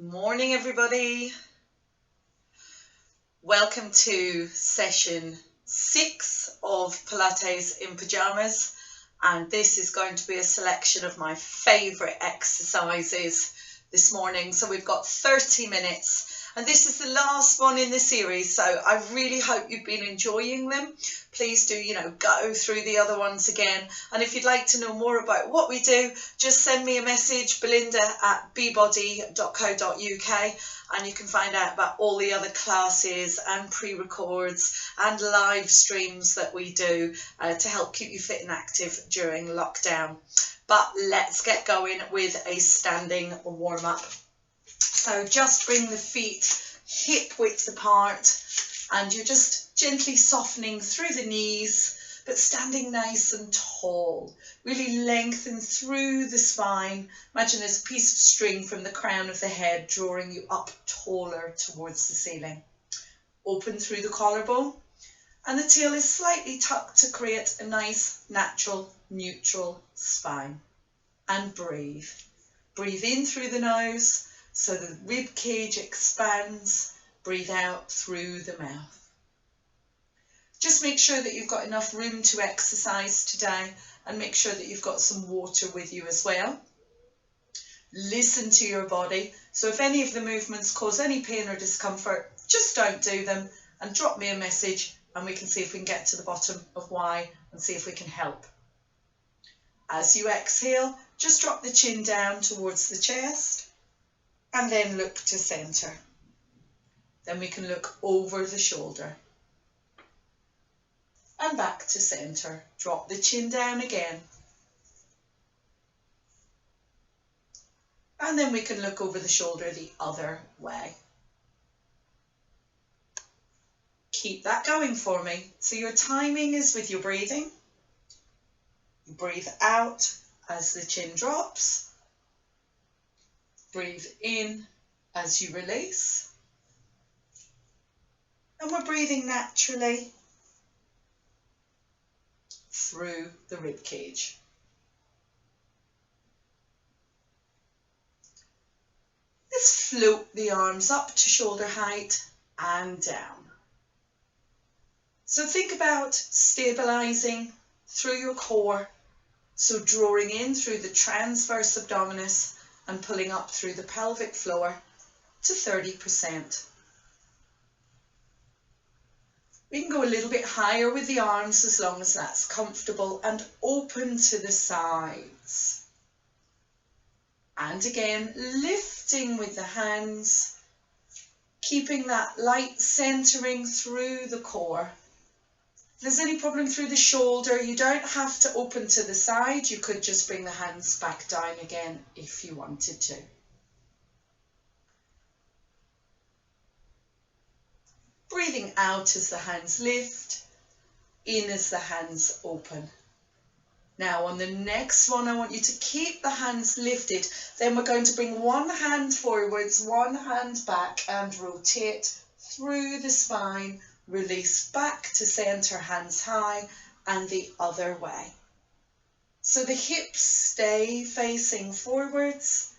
Morning, everybody. Welcome to session 6 of Pilates in Pajamas, and this is going to be a selection of my favourite exercises this morning. So we've got 30 minutes, and this is the last one in the series, so I really hope you've been enjoying them. Please do, go through the other ones again. And if you'd like to know more about what we do, just send me a message, belinda@bbody.co.uk, and you can find out about all the other classes and pre-records and live streams that we do to help keep you fit and active during lockdown. But let's get going with a standing warm-up. So just bring the feet hip width apart, and you're just gently softening through the knees, but standing nice and tall. Really lengthen through the spine. Imagine there's a piece of string from the crown of the head drawing you up taller towards the ceiling. Open through the collarbone, and the tail is slightly tucked to create a nice, natural, neutral spine. And breathe. Breathe in through the nose so the rib cage expands. Breathe out through the mouth. Just make sure that you've got enough room to exercise today, and make sure that you've got some water with you as well. Listen to your body. So if any of the movements cause any pain or discomfort, just don't do them and drop me a message, and we can see if we can get to the bottom of why and see if we can help. As you exhale, just drop the chin down towards the chest and then look to center. Then we can look over the shoulder and back to center. Drop the chin down again. And then we can look over the shoulder the other way. Keep that going for me. So your timing is with your breathing. You breathe out as the chin drops. Breathe in as you release. And we're breathing naturally through the rib cage. Let's float the arms up to shoulder height and down. So think about stabilizing through your core. So drawing in through the transverse abdominis and pulling up through the pelvic floor to 30%. We can go a little bit higher with the arms as long as that's comfortable, and open to the sides. And again, lifting with the hands, keeping that light centering through the core. If there's any problem through the shoulder, you don't have to open to the side. You could just bring the hands back down again if you wanted to. Breathing out as the hands lift, in as the hands open. Now on the next one, I want you to keep the hands lifted. Then we're going to bring one hand forwards, one hand back, and rotate through the spine. Release back to center, hands high, and the other way. So the hips stay facing forwards.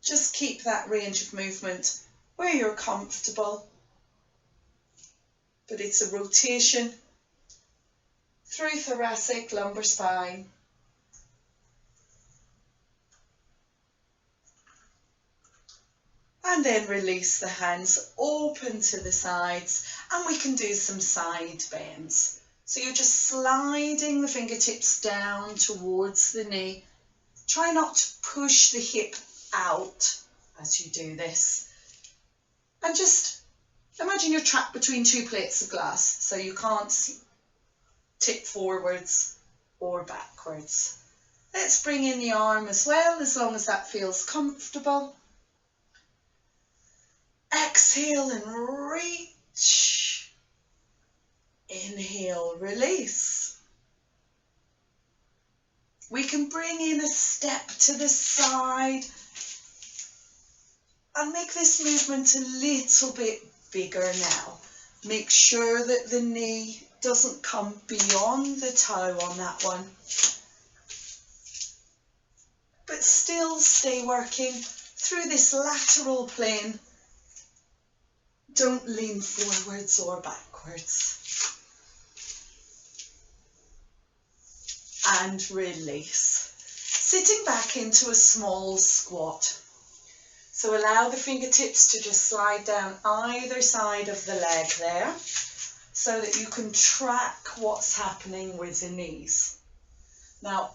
Just keep that range of movement where you're comfortable. But it's a rotation through thoracic, lumbar spine. And then release the hands, open to the sides, and we can do some side bends. So you're just sliding the fingertips down towards the knee. Try not to push the hip out as you do this. And just imagine you're trapped between two plates of glass, so you can't tip forwards or backwards. Let's bring in the arm as well, as long as that feels comfortable. Exhale and reach. Inhale, release. We can bring in a step to the side and make this movement a little bit bigger now. Make sure that the knee doesn't come beyond the toe on that one. but still stay working through this lateral plane. Don't lean forwards or backwards. And release. Sitting back into a small squat. So allow the fingertips to just slide down either side of the leg there, so that you can track what's happening with the knees. Now,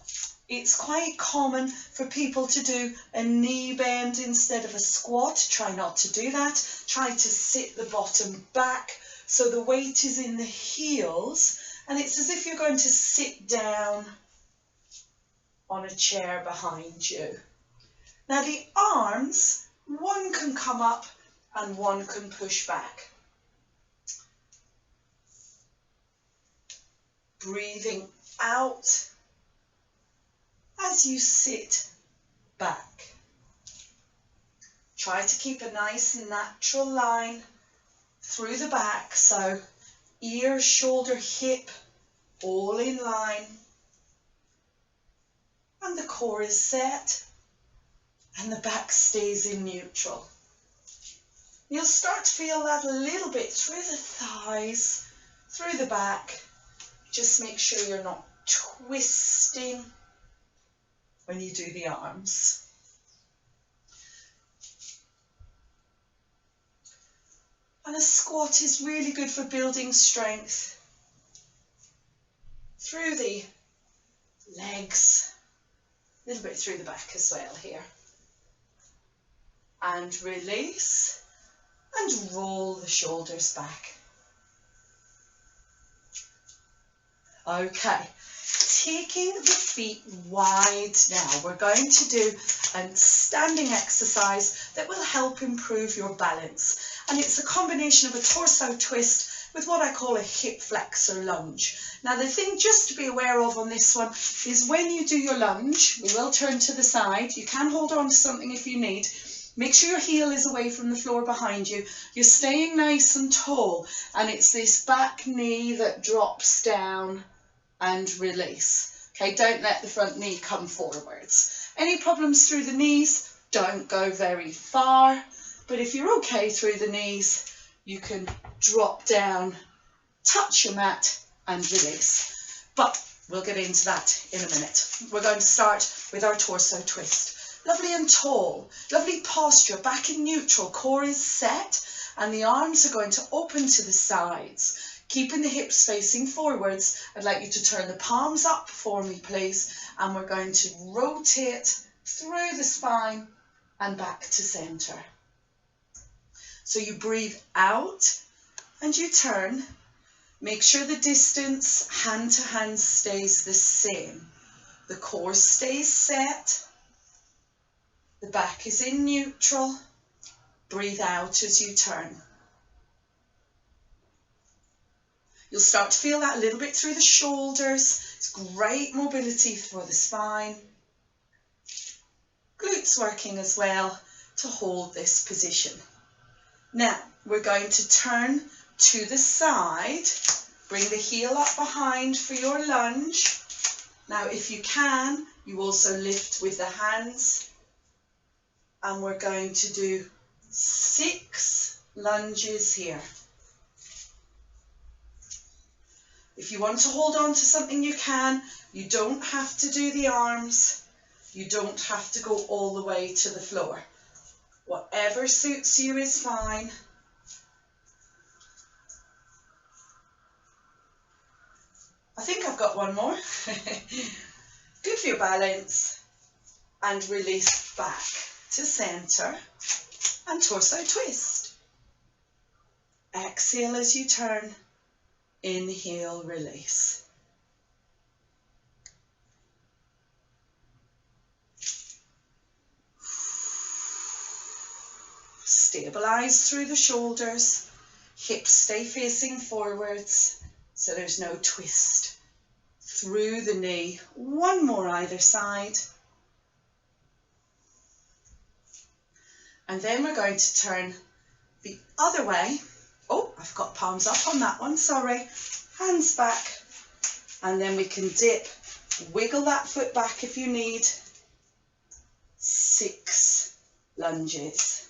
it's quite common for people to do a knee bend instead of a squat. Try not to do that. Try to sit the bottom back so the weight is in the heels, and it's as if you're going to sit down on a chair behind you. Now the arms, one can come up and one can push back. Breathing out as you sit back. Try to keep a nice natural line through the back, so ear, shoulder, hip all in line. And the core is set and the back stays in neutral. You'll start to feel that a little bit through the thighs, through the back. Just make sure you're not twisting when you do the arms. And a squat is really good for building strength through the legs, a little bit through the back as well here. And release and roll the shoulders back. Okay, taking the feet wide now, we're going to do a standing exercise that will help improve your balance. And it's a combination of a torso twist with what I call a hip flexor lunge. Now the thing just to be aware of on this one is when you do your lunge, we will turn to the side, you can hold on to something if you need. Make sure your heel is away from the floor behind you. You're staying nice and tall, and it's this back knee that drops down and release. Okay, don't let the front knee come forwards. Any problems through the knees, don't go very far, but if you're okay through the knees, you can drop down, touch your mat and release. But we'll get into that in a minute. We're going to start with our torso twist. Lovely and tall, lovely posture, back in neutral, core is set, and the arms are going to open to the sides. Keeping the hips facing forwards, I'd like you to turn the palms up for me, please, and we're going to rotate through the spine and back to center. So you breathe out and you turn. Make sure the distance hand to hand stays the same. The core stays set. The back is in neutral. Breathe out as you turn. You'll start to feel that a little bit through the shoulders. It's great mobility for the spine. Glutes working as well to hold this position. Now, we're going to turn to the side. Bring the heel up behind for your lunge. Now, if you can, you also lift with the hands. And we're going to do 6 lunges here. If you want to hold on to something, you can. You don't have to do the arms. You don't have to go all the way to the floor. Whatever suits you is fine. I think I've got one more. Good for your balance. And release back to center and torso twist. Exhale as you turn. Inhale, release. Stabilize through the shoulders. Hips stay facing forwards so there's no twist. Through the knee. One more either side. And then we're going to turn the other way. Oh, I've got palms up on that one, sorry. Hands back. And then we can dip. Wiggle that foot back if you need. 6 lunges.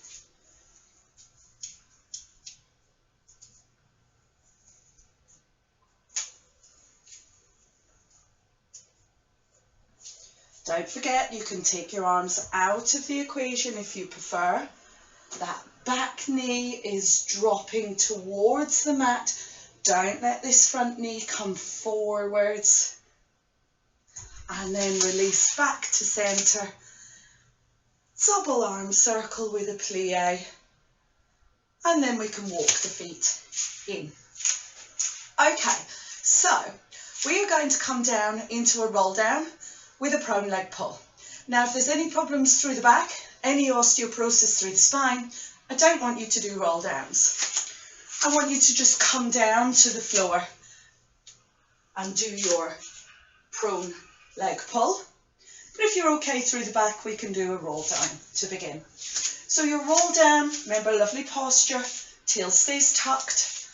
Don't forget, you can take your arms out of the equation if you prefer. That back knee is dropping towards the mat. Don't let this front knee come forwards. And then release back to centre. Double arm circle with a plie. And then we can walk the feet in. Okay, so we are going to come down into a roll down with a prone leg pull. Now, if there's any problems through the back, any osteoporosis through the spine, I don't want you to do roll downs. I want you to just come down to the floor and do your prone leg pull. But if you're okay through the back, we can do a roll down to begin. So your roll down, remember, lovely posture, tail stays tucked,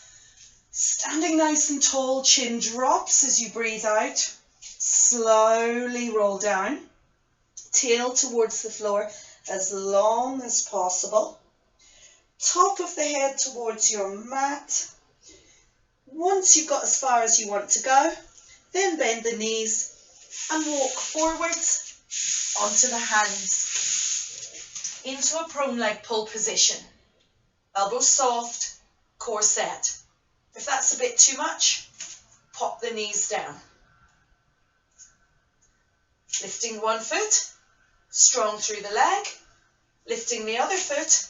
standing nice and tall, chin drops as you breathe out. Slowly roll down, tail towards the floor as long as possible. Top of the head towards your mat. Once you've got as far as you want to go, then bend the knees and walk forwards onto the hands into a prone leg pull position. Elbows soft, core set. If that's a bit too much, pop the knees down. Lifting one foot, strong through the leg, lifting the other foot,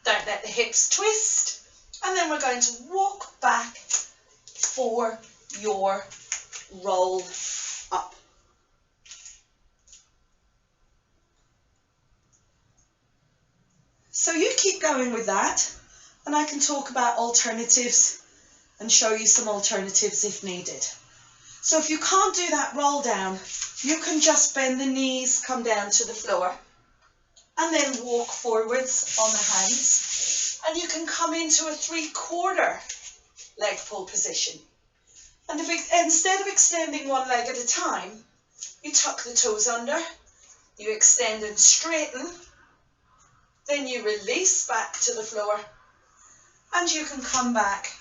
don't let the hips twist, and then we're going to walk back for your roll up. So you keep going with that, and I can talk about alternatives and show you some alternatives if needed. So if you can't do that roll down, you can just bend the knees, come down to the floor, and then walk forwards on the hands. And you can come into a 3/4 leg pull position. And instead of extending one leg at a time, you tuck the toes under, you extend and straighten, then you release back to the floor, and you can come back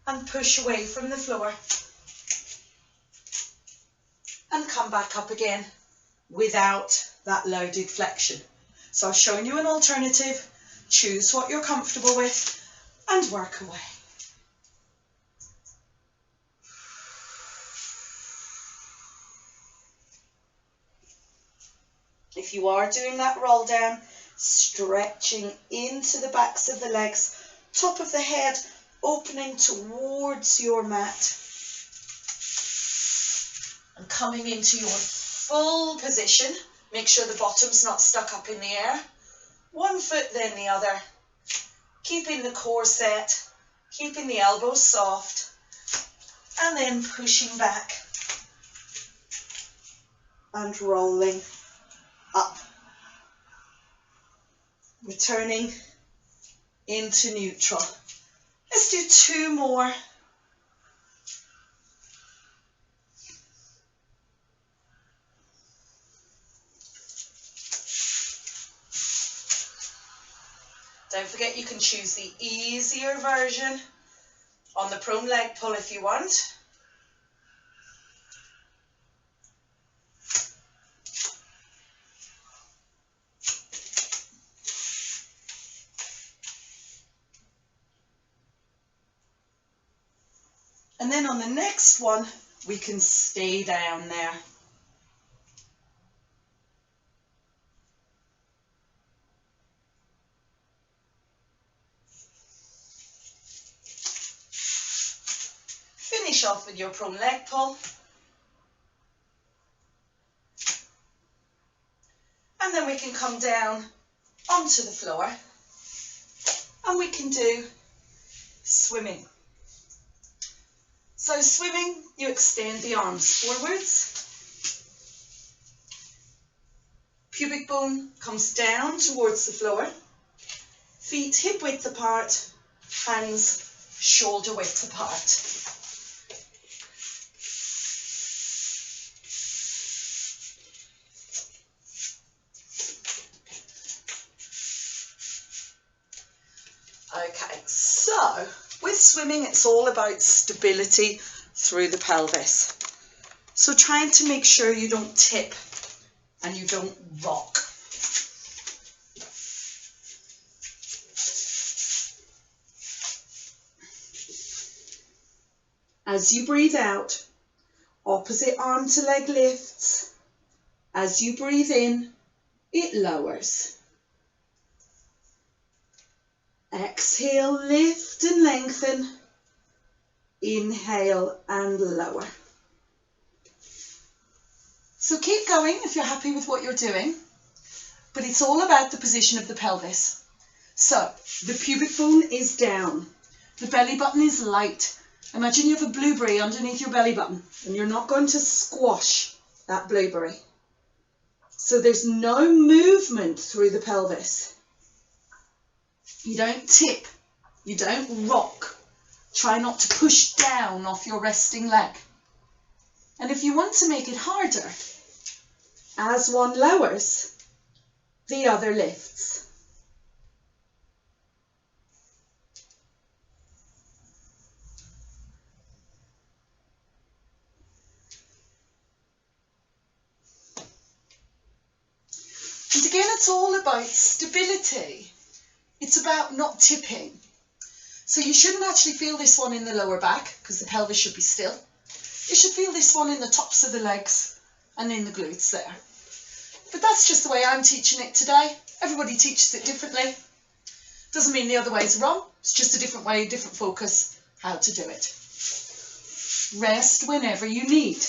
and push away from the floor and come back up again without that loaded flexion. So I've shown you an alternative. Choose what you're comfortable with and work away. If you are doing that roll down, stretching into the backs of the legs, top of the head opening towards your mat, and coming into your full position. Make sure the bottom's not stuck up in the air. One foot, then the other. Keeping the core set, keeping the elbows soft, and then pushing back and rolling up. Returning into neutral. Let's do 2 more. Don't forget, you can choose the easier version on the prone leg pull if you want. And then on the next one, we can stay down there. Finish off with your prone leg pull. And then we can come down onto the floor and we can do swimming. So swimming, you extend the arms forwards. Pubic bone comes down towards the floor. Feet hip width apart, hands shoulder width apart. So, with swimming, it's all about stability through the pelvis. So trying to make sure you don't tip and you don't rock. As you breathe out, opposite arm to leg lifts. As you breathe in, it lowers. Exhale, lift and lengthen. Inhale and lower. So keep going if you're happy with what you're doing, but it's all about the position of the pelvis. So the pubic bone is down, the belly button is light. Imagine you have a blueberry underneath your belly button and you're not going to squash that blueberry. So there's no movement through the pelvis. You don't tip, you don't rock. Try not to push down off your resting leg. And if you want to make it harder, as one lowers, the other lifts. And again, it's all about stability. It's about not tipping. So you shouldn't actually feel this one in the lower back because the pelvis should be still. You should feel this one in the tops of the legs and in the glutes there. But that's just the way I'm teaching it today. Everybody teaches it differently. Doesn't mean the other way is wrong. It's just a different way, different focus, how to do it. Rest whenever you need.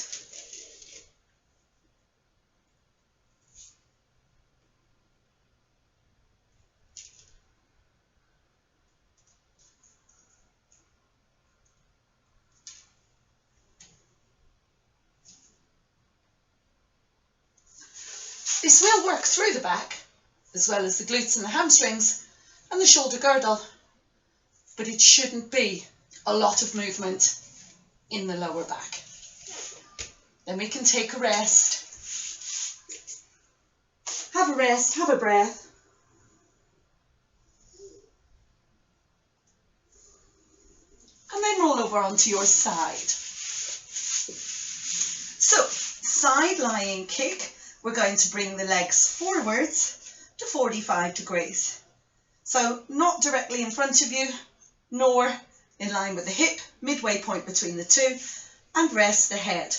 This will work through the back, as well as the glutes and the hamstrings and the shoulder girdle, but it shouldn't be a lot of movement in the lower back. Then we can take a rest. Have a rest, have a breath. And then roll over onto your side. So, side lying kick. We're going to bring the legs forwards to 45 degrees. So not directly in front of you, nor in line with the hip, midway point between the two, and rest the head.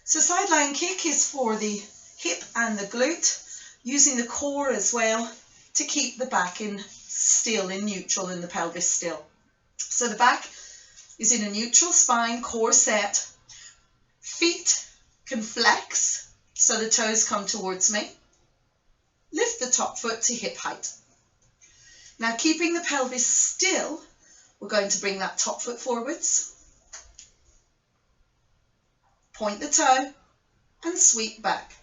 So side lying kick is for the hip and the glute, using the core as well to keep the back in still, in neutral, and the pelvis still. So the back is in a neutral spine, core set. Feet can flex. So the toes come towards me. Lift the top foot to hip height. Now keeping the pelvis still, we're going to bring that top foot forwards. Point the toe and sweep back.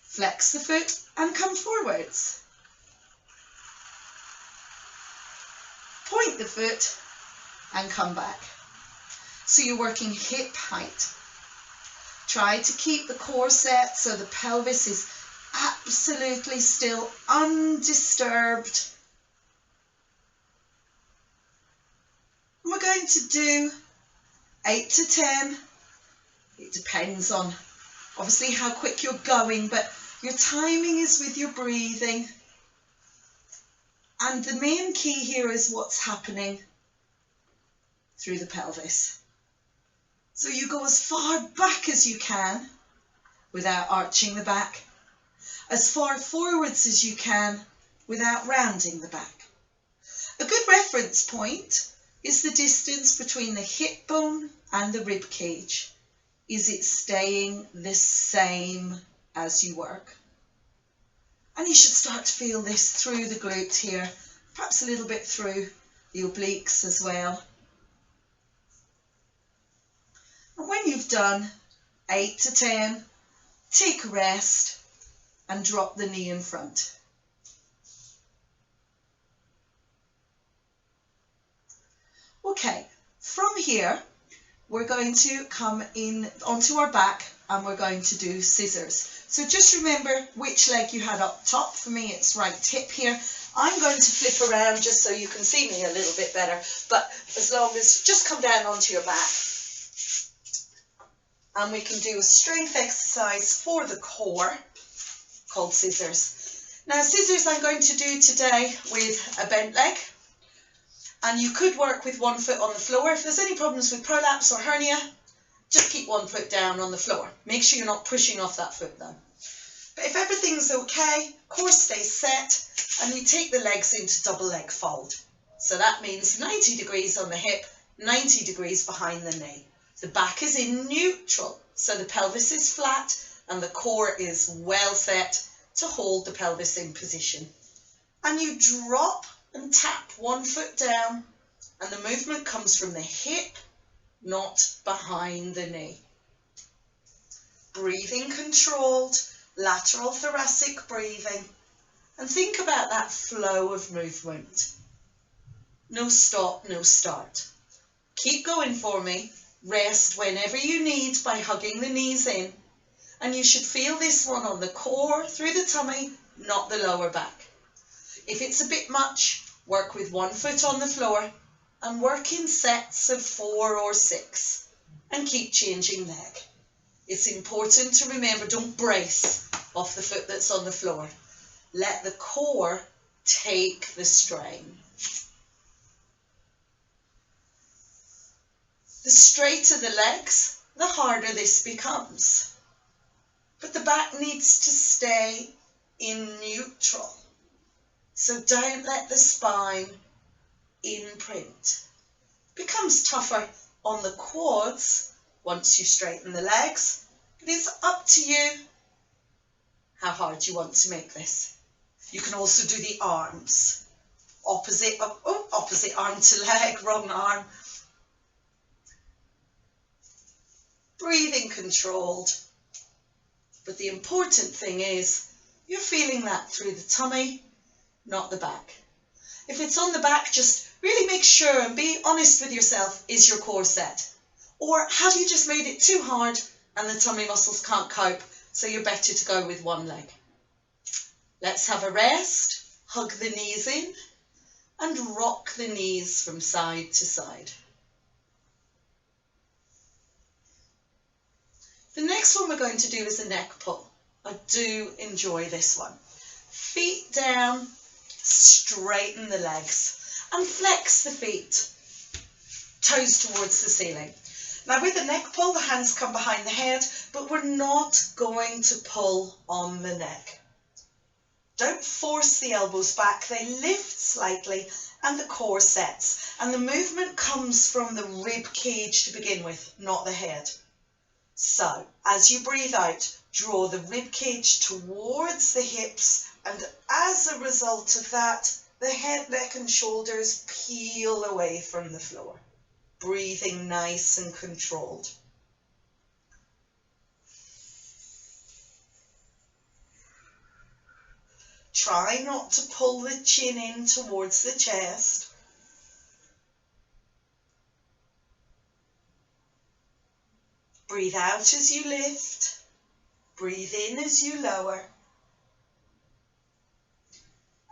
Flex the foot and come forwards. Point the foot and come back. So you're working hip height. Try to keep the core set so the pelvis is absolutely still, undisturbed. And we're going to do 8 to 10. It depends on obviously how quick you're going, but your timing is with your breathing. And the main key here is what's happening through the pelvis. So you go as far back as you can without arching the back, as far forwards as you can without rounding the back. A good reference point is the distance between the hip bone and the rib cage. Is it staying the same as you work? And you should start to feel this through the glutes here, perhaps a little bit through the obliques as well. And when you've done 8 to 10, take a rest and drop the knee in front. Okay, from here, we're going to come in onto our back and we're going to do scissors. So just remember which leg you had up top. For me, it's right hip here. I'm going to flip around just so you can see me a little bit better, but as long as, just come down onto your back. And we can do a strength exercise for the core called scissors. Now scissors I'm going to do today with a bent leg. And you could work with one foot on the floor. If there's any problems with prolapse or hernia, just keep one foot down on the floor. Make sure you're not pushing off that foot though. But if everything's okay, core stays set, and you take the legs into double leg fold. So that means 90 degrees on the hip, 90 degrees behind the knee. The back is in neutral, so the pelvis is flat and the core is well set to hold the pelvis in position. And you drop and tap one foot down, and the movement comes from the hip, not behind the knee. Breathing controlled, lateral thoracic breathing, and think about that flow of movement. No stop, no start. Keep going for me. Rest whenever you need by hugging the knees in, and you should feel this one on the core, through the tummy, not the lower back. If it's a bit much, work with one foot on the floor and work in sets of 4 or 6 and keep changing leg. It's important to remember, don't brace off the foot that's on the floor. Let the core take the strain. The straighter the legs, the harder this becomes. But the back needs to stay in neutral. So don't let the spine imprint. It becomes tougher on the quads once you straighten the legs. It is up to you how hard you want to make this. You can also do the arms. Opposite arm to leg, wrong arm. Breathing controlled. But the important thing is you're feeling that through the tummy, not the back. If it's on the back, just really make sure and be honest with yourself, is your core set? Or have you just made it too hard and the tummy muscles can't cope, so you're better to go with one leg? Let's have a rest, hug the knees in, and rock the knees from side to side. The next one we're going to do is a neck pull. I do enjoy this one. Feet down, straighten the legs and flex the feet, toes towards the ceiling. Now with the neck pull, the hands come behind the head, but we're not going to pull on the neck. Don't force the elbows back, they lift slightly and the core sets. And the movement comes from the rib cage to begin with, not the head. So, as you breathe out, draw the rib cage towards the hips, and as a result of that, the head, neck and shoulders peel away from the floor. Breathing nice and controlled. Try not to pull the chin in towards the chest. Breathe out as you lift, breathe in as you lower.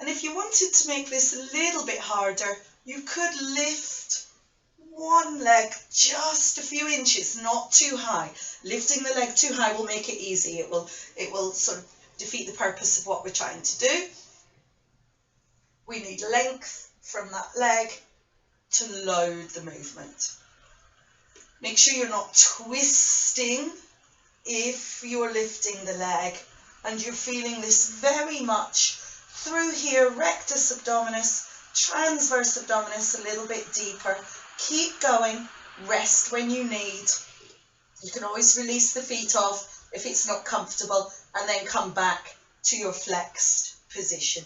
And if you wanted to make this a little bit harder, you could lift one leg just a few inches, not too high. Lifting the leg too high will make it easy. It will sort of defeat the purpose of what we're trying to do. We need length from that leg to load the movement. Make sure you're not twisting if you're lifting the leg, and you're feeling this very much through here, rectus abdominis, transverse abdominis, a little bit deeper. Keep going, rest when you need. You can always release the feet off if it's not comfortable, and then come back to your flexed position.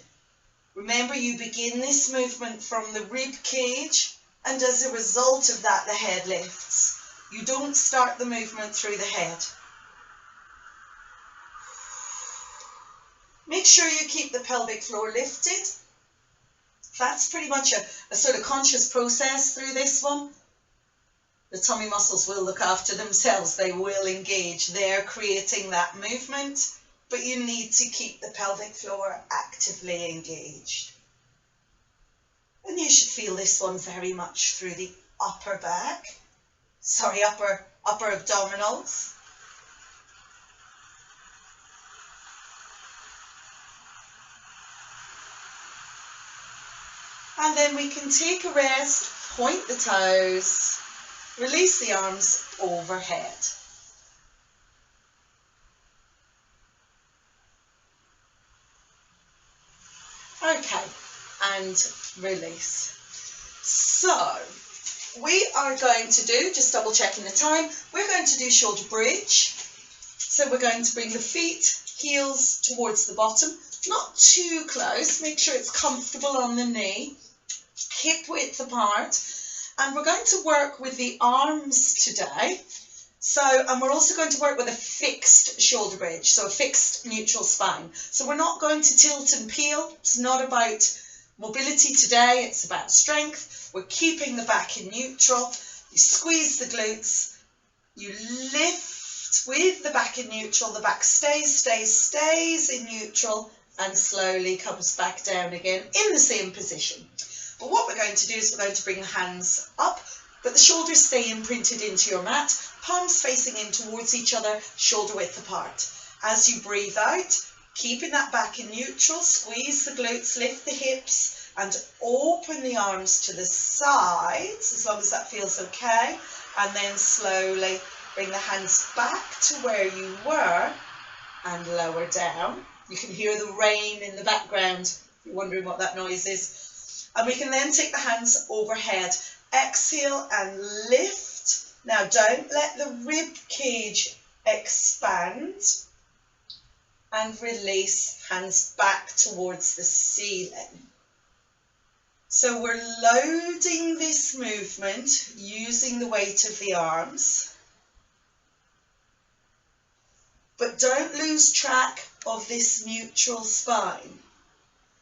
Remember, you begin this movement from the rib cage, and as a result of that, the head lifts. You don't start the movement through the head. Make sure you keep the pelvic floor lifted. That's pretty much a sort of conscious process through this one. The tummy muscles will look after themselves. They will engage. They're creating that movement, but you need to keep the pelvic floor actively engaged. And you should feel this one very much through the upper abdominals. And then we can take a rest, point the toes, release the arms overhead. Okay, and release. So, we are going to do, just double checking the time, we're going to do shoulder bridge. So we're going to bring the feet, heels towards the bottom, not too close, make sure it's comfortable on the knee, hip width apart, and we're going to work with the arms today. So, and we're also going to work with a fixed shoulder bridge, so a fixed neutral spine. So we're not going to tilt and peel. It's not about mobility today, it's about strength. We're keeping the back in neutral. You squeeze the glutes, you lift with the back in neutral, the back stays in neutral, and slowly comes back down again in the same position. But what we're going to do is we're going to bring the hands up, but the shoulders stay imprinted into your mat, palms facing in towards each other, shoulder width apart. As you breathe out, keeping that back in neutral, squeeze the glutes, lift the hips, and open the arms to the sides, as long as that feels okay. And then slowly bring the hands back to where you were and lower down. You can hear the rain in the background, if you're wondering what that noise is. And we can then take the hands overhead. Exhale and lift. Now don't let the rib cage expand. And release, hands back towards the ceiling. So we're loading this movement using the weight of the arms. But don't lose track of this neutral spine.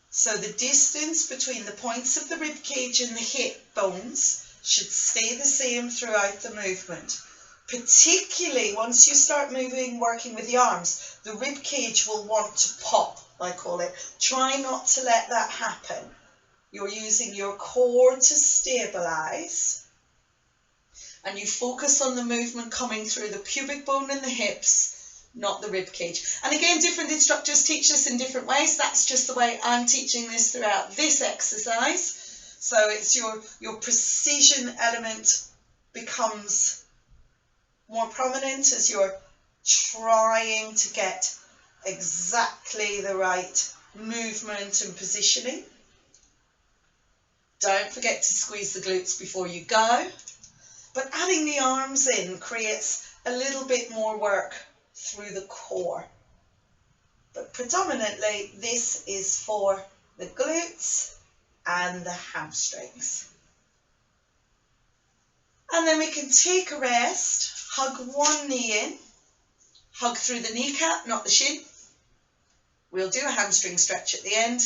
So the distance between the points of the rib cage and the hip bones should stay the same throughout the movement. Particularly once you start moving, working with the arms, the rib cage will want to pop, I call it. Try not to let that happen. You're using your core to stabilize, and you focus on the movement coming through the pubic bone and the hips, not the rib cage. And again, different instructors teach this in different ways. That's just the way I'm teaching this throughout this exercise. So it's your precision element becomes more prominent as you're trying to get exactly the right movement and positioning. Don't forget to squeeze the glutes before you go. But adding the arms in creates a little bit more work through the core. But predominantly this is for the glutes and the hamstrings. And then we can take a rest, hug one knee in, hug through the kneecap, not the shin. We'll do a hamstring stretch at the end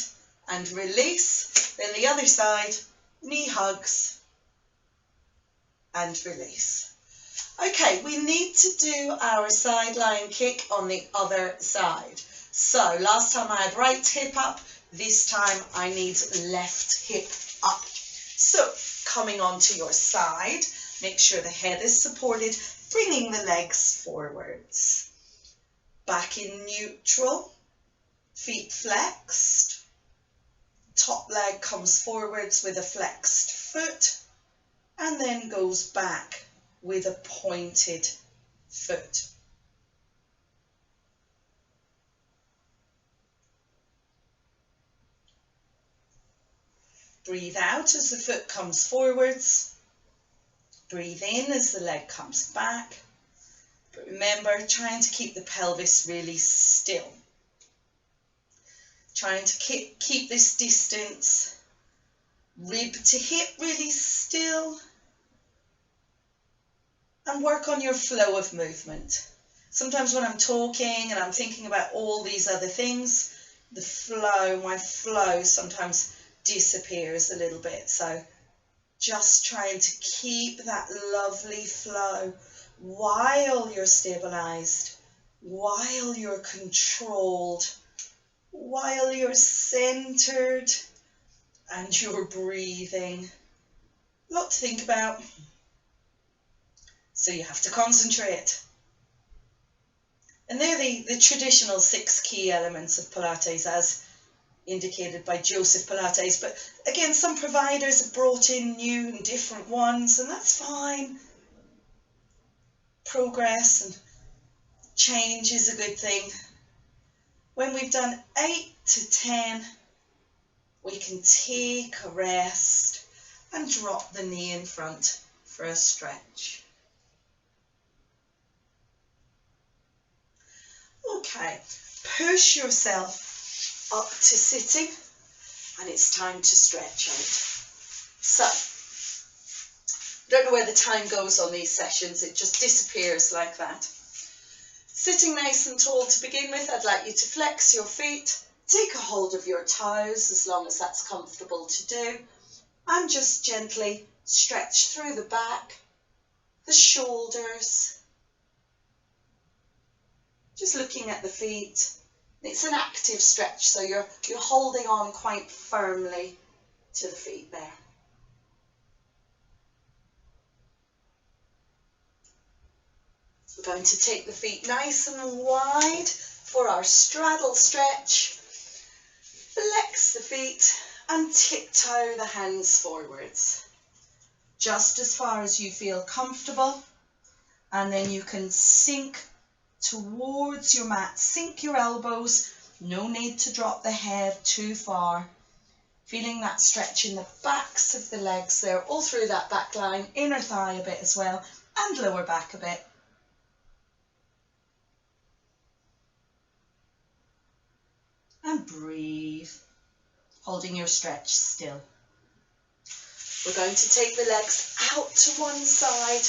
and release. Then the other side, knee hugs and release. Okay, we need to do our side lying kick on the other side. So last time I had right hip up, this time I need left hip up. So coming onto your side, make sure the head is supported, bringing the legs forwards. Back in neutral, feet flexed. Top leg comes forwards with a flexed foot and then goes back with a pointed foot. Breathe out as the foot comes forwards. Breathe in as the leg comes back. But remember, trying to keep the pelvis really still. Trying to keep this distance, rib to hip really still, and work on your flow of movement. Sometimes when I'm talking and I'm thinking about all these other things, my flow sometimes disappears a little bit. So Just trying to keep that lovely flow while you're stabilized, while you're controlled, while you're centered and you're breathing. A lot to think about, so you have to concentrate. And they're the traditional 6 key elements of Pilates as indicated by Joseph Pilates. But again, some providers have brought in new and different ones, and that's fine. Progress and change is a good thing. When we've done 8 to 10, we can take a rest and drop the knee in front for a stretch. Okay, push yourself up to sitting, and it's time to stretch out. So, I don't know where the time goes on these sessions, it just disappears like that. Sitting nice and tall to begin with, I'd like you to flex your feet, take a hold of your toes as long as that's comfortable to do, and just gently stretch through the back, the shoulders. Just looking at the feet. It's an active stretch, so you're holding on quite firmly to the feet there. We're going to take the feet nice and wide for our straddle stretch. Flex the feet and tiptoe the hands forwards. Just as far as you feel comfortable, and then you can sink towards your mat. Sink your elbows, no need to drop the head too far. Feeling that stretch in the backs of the legs there, all through that back line, inner thigh a bit as well, and lower back a bit. And breathe, holding your stretch still. We're going to take the legs out to one side,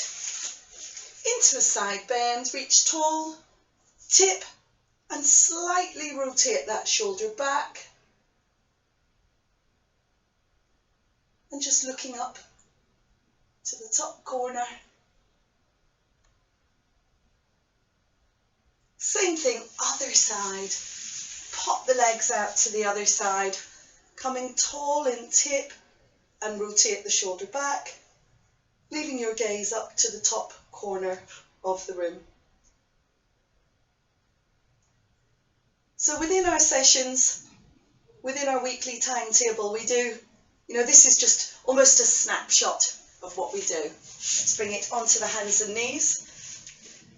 into a side bend, reach tall, tip, and slightly rotate that shoulder back. And just looking up to the top corner. Same thing, other side. Pop the legs out to the other side, coming tall in tip, and rotate the shoulder back, leaving your gaze up to the top corner of the room. So within our sessions, within our weekly timetable, we do, this is just almost a snapshot of what we do. Let's bring it onto the hands and knees.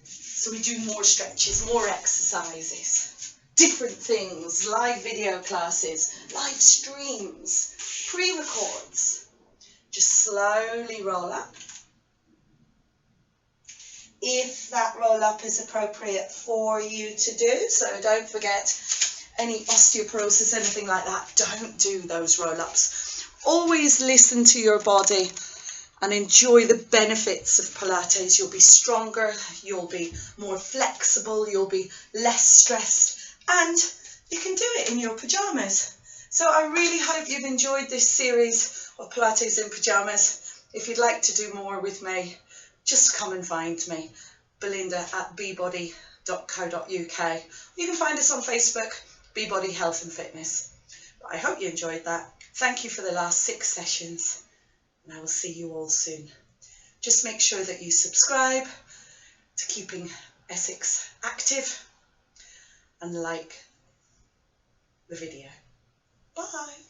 So we do more stretches, more exercises, different things, live video classes, live streams, pre-records. Just slowly roll up. If that roll up is appropriate for you to do, so don't forget any osteoporosis, anything like that, don't do those roll ups. Always listen to your body and enjoy the benefits of Pilates. You'll be stronger, you'll be more flexible, you'll be less stressed, and you can do it in your pajamas. So I really hope you've enjoyed this series of Pilates in pajamas. If you'd like to do more with me, just come and find me, Belinda at bbody.co.uk. You can find us on Facebook, bbody Health and Fitness. But I hope you enjoyed that. Thank you for the last 6 sessions, and I will see you all soon. Just make sure that you subscribe to Keeping Essex Active and like the video. Bye.